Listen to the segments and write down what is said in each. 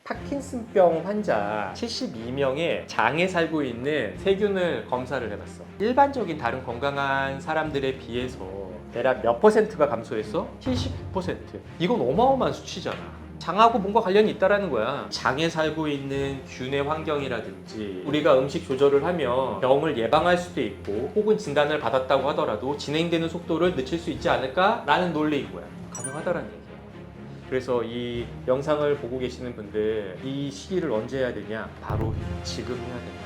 파킨슨병 환자 72명의 장에 살고 있는 세균을 검사를 해봤어. 일반적인 다른 건강한 사람들에 비해서 대략 몇 퍼센트가 감소했어? 79%. 이건 어마어마한 수치잖아. 장하고 뭔가 관련이 있다라는 거야. 장에 살고 있는 균의 환경이라든지 우리가 음식 조절을 하면 병을 예방할 수도 있고 혹은 진단을 받았다고 하더라도 진행되는 속도를 늦출 수 있지 않을까라는 논리인 거야. 가능하다라는 얘기야. 그래서 이 영상을 보고 계시는 분들, 이 시기를 언제 해야 되냐? 바로 지금 해야 된다.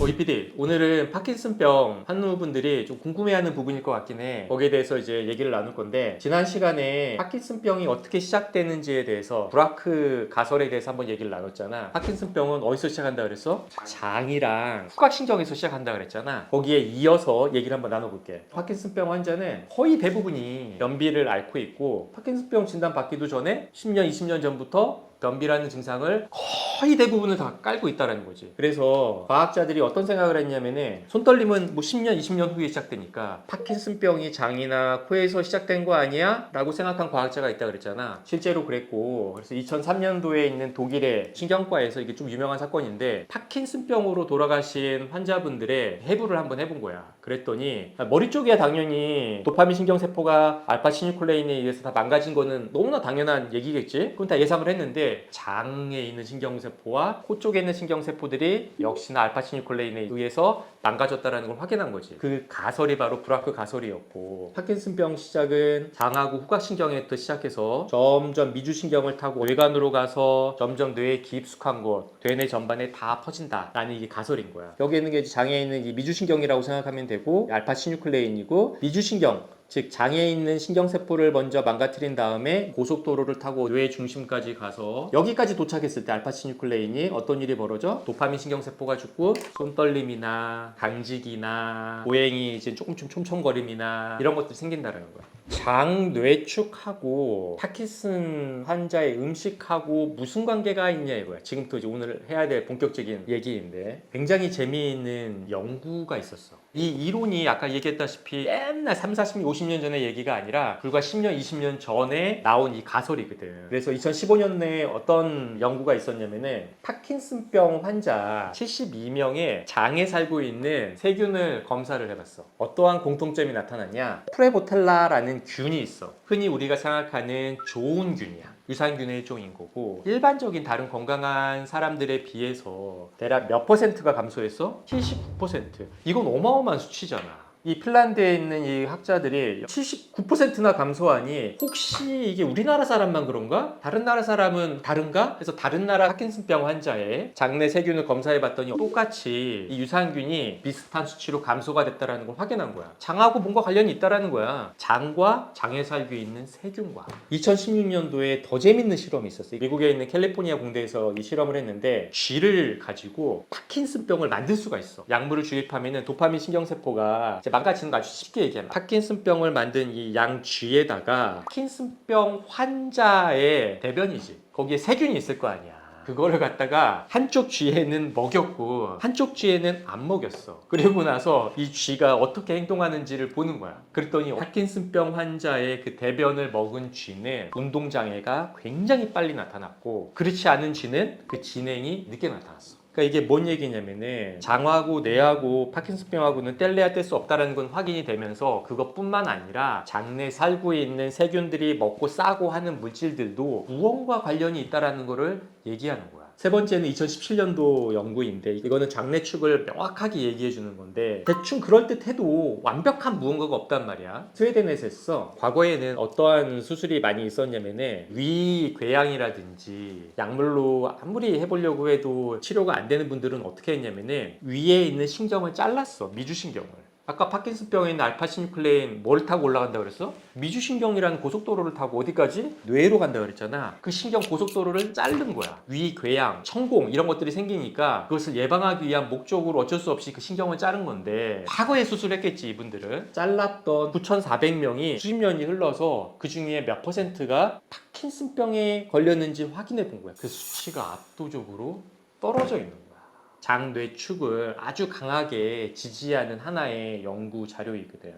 이PD, 오늘은 파킨슨병 환우분들이 좀 궁금해하는 부분일 것 같긴 해. 거기에 대해서 이제 얘기를 나눌 건데, 지난 시간에 파킨슨병이 어떻게 시작되는지에 대해서 브라크 가설에 대해서 한번 얘기를 나눴잖아. 파킨슨병은 어디서 시작한다 그랬어? 장이랑 후각신경에서 시작한다 그랬잖아. 거기에 이어서 얘기를 한번 나눠볼게. 파킨슨병 환자는 거의 대부분이 변비를 앓고 있고, 파킨슨병 진단 받기도 전에 10년, 20년 전부터 변비라는 증상을 거의 대부분을 다 깔고 있다는 거지. 그래서 과학자들이 어떤 생각을 했냐면은 손떨림은 뭐 10년, 20년 후에 시작되니까 파킨슨병이 장이나 코에서 시작된 거 아니야? 라고 생각한 과학자가 있다 그랬잖아. 실제로 그랬고, 그래서 2003년도에 있는 독일의 신경과에서 이게 좀 유명한 사건인데 파킨슨병으로 돌아가신 환자분들의 해부를 한번 해본 거야. 그랬더니 머리 쪽에 당연히 도파민 신경세포가 알파 시뉴클레인에 의해서 다 망가진 거는 너무나 당연한 얘기겠지? 그건 다 예상을 했는데 장에 있는 신경세포와 코 쪽에 있는 신경세포들이 역시나 알파 시뉴클레인에 의해서 망가졌다는 걸 확인한 거지. 그 가설이 바로 브라크 가설이었고, 파킨슨병 시작은 장하고 후각신경에부터 시작해서 점점 미주신경을 타고 뇌관으로 가서 점점 뇌에 깊숙한 곳, 뇌내 전반에 다 퍼진다라는 이게 가설인 거야. 여기 있는 게 장에 있는 이 미주신경이라고 생각하면 되고, 알파 시뉴클레인이고, 미주신경 즉 장에 있는 신경세포를 먼저 망가뜨린 다음에 고속도로를 타고 뇌 중심까지 가서 여기까지 도착했을 때 알파시뉴클레인이 어떤 일이 벌어져? 도파민 신경세포가 죽고 손떨림이나 당직이나 고행이 이제 조금 촘촘거림이나 이런 것들이 생긴다는 거야. 장 뇌축하고 파킨슨 환자의 음식하고 무슨 관계가 있냐 이거야. 지금부터 이제 오늘 해야 될 본격적인 얘기인데 굉장히 재미있는 연구가 있었어. 이 이론이 아까 얘기했다시피 옛날 3, 40년, 50년 전의 얘기가 아니라 불과 10년, 20년 전에 나온 이 가설이거든. 그래서 2015년에 어떤 연구가 있었냐면은 파킨슨병 환자 72명의 장에 살고 있는 세균을 검사를 해봤어. 어떠한 공통점이 나타났냐? 프레보텔라라는 균이 있어. 흔히 우리가 생각하는 좋은 균이야. 유산균의 일종인 거고, 일반적인 다른 건강한 사람들에 비해서 대략 몇 퍼센트가 감소했어? 79%. 이건 어마어마한 수치잖아. 이 핀란드에 있는 이 학자들이 79%나 감소하니 혹시 이게 우리나라 사람만 그런가? 다른 나라 사람은 다른가? 그래서 다른 나라 파킨슨병 환자의 장내 세균을 검사해봤더니 똑같이 이 유산균이 비슷한 수치로 감소가 됐다는 걸 확인한 거야. 장하고 뭔가 관련이 있다는 거야. 장과 장에 살고 있는 세균과. 2016년도에 더 재밌는 실험이 있었어요. 미국에 있는 캘리포니아 공대에서 이 실험을 했는데 쥐를 가지고 파킨슨병을 만들 수가 있어. 약물을 주입하면 도파민 신경세포가 망가지는 거 아주 쉽게 얘기하면 파킨슨병을 만든 이 양 쥐에다가 파킨슨병 환자의 대변이지. 거기에 세균이 있을 거 아니야. 그거를 갖다가 한쪽 쥐에는 먹였고 한쪽 쥐에는 안 먹였어. 그리고 나서 이 쥐가 어떻게 행동하는지를 보는 거야. 그랬더니 파킨슨병 환자의 그 대변을 먹은 쥐는 운동장애가 굉장히 빨리 나타났고, 그렇지 않은 쥐는 그 진행이 늦게 나타났어. 그러니까 이게 뭔 얘기냐면은 장하고 뇌하고 파킨슨병하고는 뗄래야 뗄 수 없다는 건 확인이 되면서 그것뿐만 아니라 장내 살고 있는 세균들이 먹고 싸고 하는 물질들도 무언가 관련이 있다는 거를 얘기하는 거야. 세 번째는 2017년도 연구인데, 이거는 장내축을 명확하게 얘기해 주는 건데 대충 그럴듯해도 완벽한 무언가가 없단 말이야. 스웨덴에서 했어. 과거에는 어떠한 수술이 많이 있었냐면은 위궤양이라든지 약물로 아무리 해보려고 해도 치료가 안 되는 분들은 어떻게 했냐면은 위에 있는 신경을 잘랐어. 미주신경을. 아까 파킨슨병에 있는 알파시뉴클레인 뭘 타고 올라간다 그랬어? 미주신경이라는 고속도로를 타고 어디까지? 뇌로 간다 그랬잖아. 그 신경 고속도로를 자른 거야. 위궤양, 천공 이런 것들이 생기니까 그것을 예방하기 위한 목적으로 어쩔 수 없이 그 신경을 자른 건데, 과거에 수술했겠지 이분들은. 잘랐던 9,400명이 수십 년이 흘러서 그 중에 몇 퍼센트가 파킨슨병에 걸렸는지 확인해 본 거야. 그 수치가 압도적으로 떨어져 있는 거야. 장뇌축을 아주 강하게 지지하는 하나의 연구 자료이거든.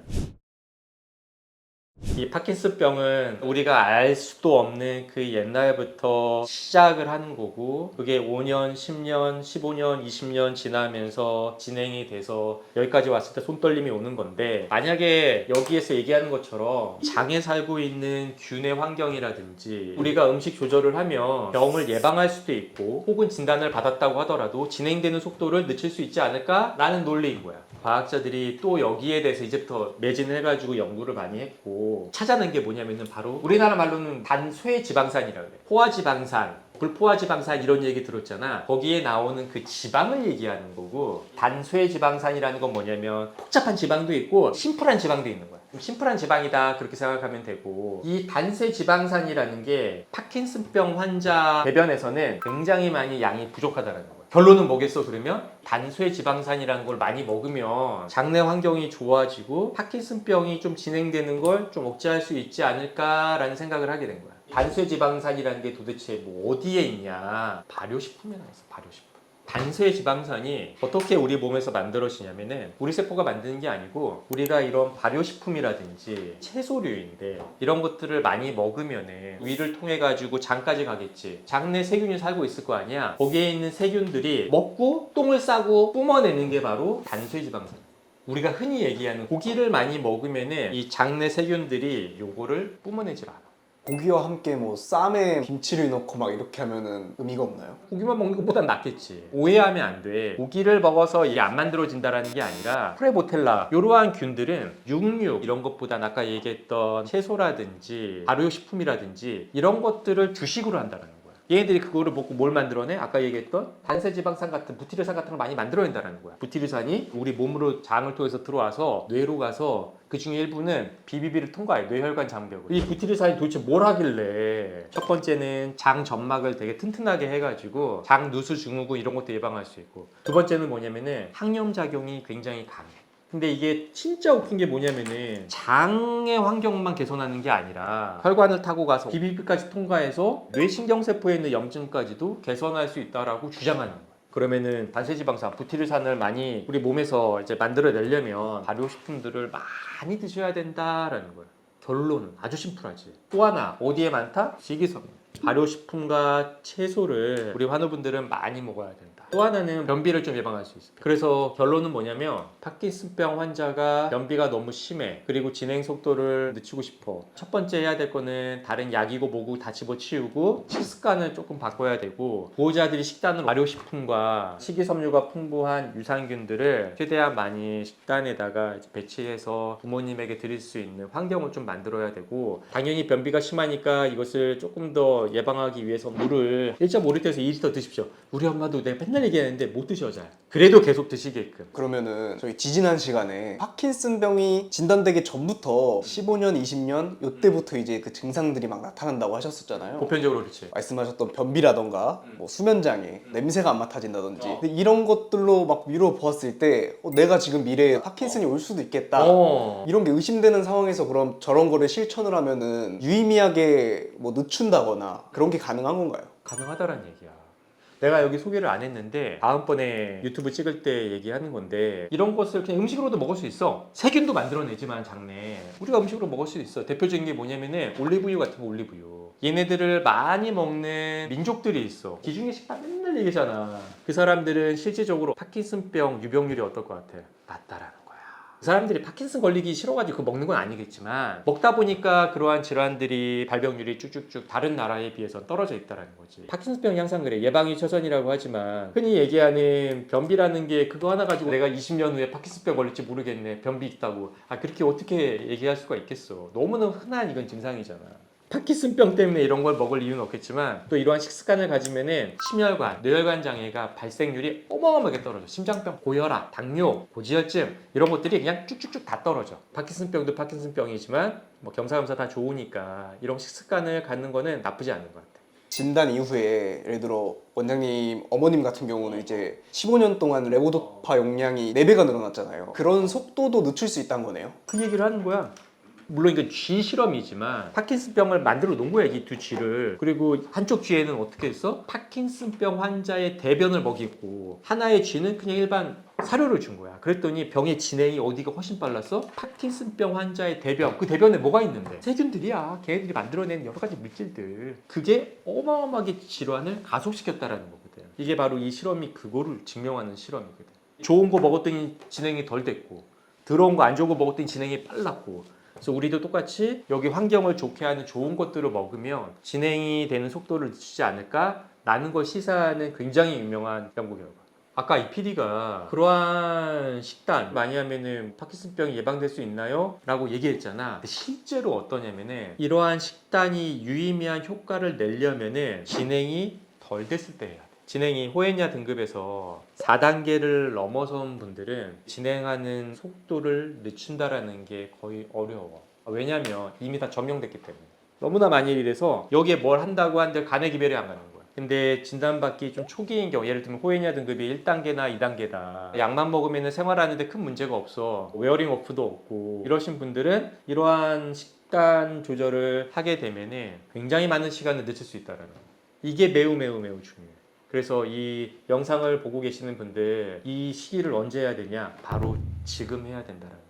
이 파킨슨병은 우리가 알 수도 없는 그 옛날부터 시작을 하는 거고 그게 5년, 10년, 15년, 20년 지나면서 진행이 돼서 여기까지 왔을 때 손떨림이 오는 건데 만약에 여기에서 얘기하는 것처럼 장에 살고 있는 균의 환경이라든지 우리가 음식 조절을 하면 병을 예방할 수도 있고 혹은 진단을 받았다고 하더라도 진행되는 속도를 늦출 수 있지 않을까라는 논리인 거야. 과학자들이 또 여기에 대해서 이제부터 매진을 해가지고 연구를 많이 했고 찾아낸 게 뭐냐면은 바로 우리나라 말로는 단쇠지방산이라고 그래. 포화지방산, 불포화지방산 이런 얘기 들었잖아. 거기에 나오는 그 지방을 얘기하는 거고 단쇠지방산이라는 건 뭐냐면 복잡한 지방도 있고 심플한 지방도 있는 거야. 심플한 지방이다 그렇게 생각하면 되고 이 단쇠지방산이라는 게 파킨슨병 환자 배변에서는 굉장히 많이 양이 부족하다는 거야. 결론은 뭐겠어 그러면? 단쇠지방산이라는 걸 많이 먹으면 장내 환경이 좋아지고 파킨슨병이 좀 진행되는 걸 좀 억제할 수 있지 않을까라는 생각을 하게 된 거야. 단쇠지방산이라는 게 도대체 뭐 어디에 있냐? 발효식품에 나있어. 발효식품. 단쇠지방산이 어떻게 우리 몸에서 만들어지냐면은 우리 세포가 만드는 게 아니고 우리가 이런 발효식품이라든지 채소류인데 이런 것들을 많이 먹으면은 위를 통해 가지고 장까지 가겠지. 장내 세균이 살고 있을 거 아니야. 거기에 있는 세균들이 먹고 똥을 싸고 뿜어내는 게 바로 단쇠지방산. 우리가 흔히 얘기하는 고기를 많이 먹으면은 이 장내 세균들이 요거를 뿜어내질 않아. 고기와 함께 뭐 쌈에 김치를 넣고 막 이렇게 하면은 의미가 없나요? 고기만 먹는 것보단 낫겠지. 오해하면 안 돼. 고기를 먹어서 이게 안 만들어진다라는 게 아니라 프레보텔라 이러한 균들은 육류 이런 것보단 아까 얘기했던 채소라든지 발효식품이라든지 이런 것들을 주식으로 한다는 거야. 얘네들이 그거를 먹고 뭘 만들어내? 아까 얘기했던 단세지방산 같은 부티르산 같은 걸 많이 만들어낸다는 거야. 부티르산이 우리 몸으로 장을 통해서 들어와서 뇌로 가서 그 중에 일부는 BBB를 통과해. 뇌혈관 장벽을. 이 부티르산이 도대체 뭘 하길래 첫 번째는 장 점막을 되게 튼튼하게 해가지고 장 누수 증후군 이런 것도 예방할 수 있고 두 번째는 뭐냐면은 항염작용이 굉장히 강해. 근데 이게 진짜 웃긴 게 뭐냐면은 장의 환경만 개선하는 게 아니라 혈관을 타고 가서 BBB까지 통과해서 뇌신경세포에 있는 염증까지도 개선할 수 있다라고 주장하는 거예요. 그러면은 단세지방산, 부티르산을 많이 우리 몸에서 이제 만들어내려면 발효식품들을 많이 드셔야 된다라는 거예요. 결론은 아주 심플하지. 또 하나 어디에 많다? 식이섬유. 발효식품과 채소를 우리 환우분들은 많이 먹어야 된다. 또 하나는 변비를 좀 예방할 수 있어요. 그래서 결론은 뭐냐면 파킨슨병 환자가 변비가 너무 심해. 그리고 진행 속도를 늦추고 싶어. 첫 번째 해야 될 거는 다른 약이고 뭐고 다 집어치우고 식습관을 조금 바꿔야 되고 보호자들이 식단을 발효식품과 식이섬유가 풍부한 유산균들을 최대한 많이 식단에다가 이제 배치해서 부모님에게 드릴 수 있는 환경을 좀 만들어야 되고 당연히 변비가 심하니까 이것을 조금 더 예방하기 위해서 물을 1.5리터에서 2리터 드십시오. 우리 엄마도 내가 맨날 얘기하는데 못 드셔 잘. 그래도 계속 드시게끔. 그러면은 저희 지지난 시간에 파킨슨병이 진단되기 전부터 15년, 20년 요때부터 이제 그 증상들이 막 나타난다고 하셨었잖아요. 보편적으로 그렇지. 말씀하셨던 변비라던가 뭐 수면장애, 냄새가 안 맡아진다든지 근데 이런 것들로 막 미뤄 보았을 때 내가 지금 미래에 파킨슨이 올 수도 있겠다 이런 게 의심되는 상황에서 그럼 저런 거를 실천을 하면은 유의미하게 뭐 늦춘다거나 그런 게 가능한 건가요? 가능하다란 얘기야. 내가 여기 소개를 안 했는데 다음번에 유튜브 찍을 때 얘기하는 건데 이런 것을 그냥 음식으로도 먹을 수 있어. 세균도 만들어내지만 장내 우리가 음식으로 먹을 수 있어. 대표적인 게 뭐냐면은 올리브유 같은 거. 올리브유 얘네들을 많이 먹는 민족들이 있어. 기중의 식단 맨날 얘기잖아. 그 사람들은 실질적으로 파킨슨병 유병률이 어떨 것 같아? 낮다라는 거야. 그 사람들이 파킨슨 걸리기 싫어가지고 그거 먹는 건 아니겠지만 먹다 보니까 그러한 질환들이 발병률이 쭉쭉쭉 다른 나라에 비해서 떨어져 있다는 거지. 파킨슨병이 항상 그래. 예방이 최선이라고 하지만 흔히 얘기하는 변비라는 게 그거 하나 가지고 내가 20년 후에 파킨슨병 걸릴지 모르겠네. 변비 있다고. 그렇게 어떻게 얘기할 수가 있겠어. 너무나 흔한 이건 증상이잖아. 파킨슨병 때문에 이런 걸 먹을 이유는 없겠지만 또 이러한 식습관을 가지면은 심혈관, 뇌혈관 장애가 발생률이 어마어마하게 떨어져. 심장병, 고혈압, 당뇨, 고지혈증 이런 것들이 그냥 쭉쭉쭉 다 떨어져. 파킨슨병도 파킨슨병이지만 뭐 겸사겸사 다 좋으니까 이런 식습관을 갖는 거는 나쁘지 않은 것 같아. 진단 이후에 예를 들어 원장님 어머님 같은 경우는 이제 15년 동안 레보도파 용량이 4배가 늘어났잖아요. 그런 속도도 늦출 수 있다는 거네요. 그 얘기를 하는 거야. 물론 이건 쥐 실험이지만 파킨슨병을 만들어 놓은 거야, 이 두 쥐를. 그리고 한쪽 쥐에는 어떻게 했어? 파킨슨병 환자의 대변을 먹이고 하나의 쥐는 그냥 일반 사료를 준 거야. 그랬더니 병의 진행이 어디가 훨씬 빨랐어? 파킨슨병 환자의 대변. 그 대변에 뭐가 있는데? 세균들이야. 걔네들이 만들어낸 여러 가지 물질들. 그게 어마어마하게 질환을 가속시켰다라는 거거든. 이게 바로 이 실험이 그거를 증명하는 실험이거든. 좋은 거 먹었더니 진행이 덜 됐고, 더러운 거 안 좋은 거 먹었더니 진행이 빨랐고. 그래서 우리도 똑같이 여기 환경을 좋게 하는 좋은 것들을 먹으면 진행이 되는 속도를 늦추지 않을까? 라는 걸 시사하는 굉장히 유명한 연구 결과. 아까 이 PD가 그러한 식단 많이 하면은 파킨슨병이 예방될 수 있나요? 라고 얘기했잖아. 근데 실제로 어떠냐면은 이러한 식단이 유의미한 효과를 내려면은 진행이 덜 됐을 때 해야 돼. 진행이 호에냐 등급에서 4단계를 넘어선 분들은 진행하는 속도를 늦춘다라는 게 거의 어려워. 왜냐면 이미 다 점령됐기 때문에. 너무나 많이 일해서 여기에 뭘 한다고 한들 간의 기별이 안 가는 거야. 근데 진단받기 좀 초기인 경우, 예를 들면 호에냐 등급이 1단계나 2단계다. 약만 먹으면 생활하는데 큰 문제가 없어. 웨어링 오프도 없고 이러신 분들은 이러한 식단 조절을 하게 되면은 굉장히 많은 시간을 늦출 수 있다는 거. 이게 매우 중요해. 그래서 이 영상을 보고 계시는 분들 이 시기를 언제 해야 되냐? 바로 지금 해야 된다는 거.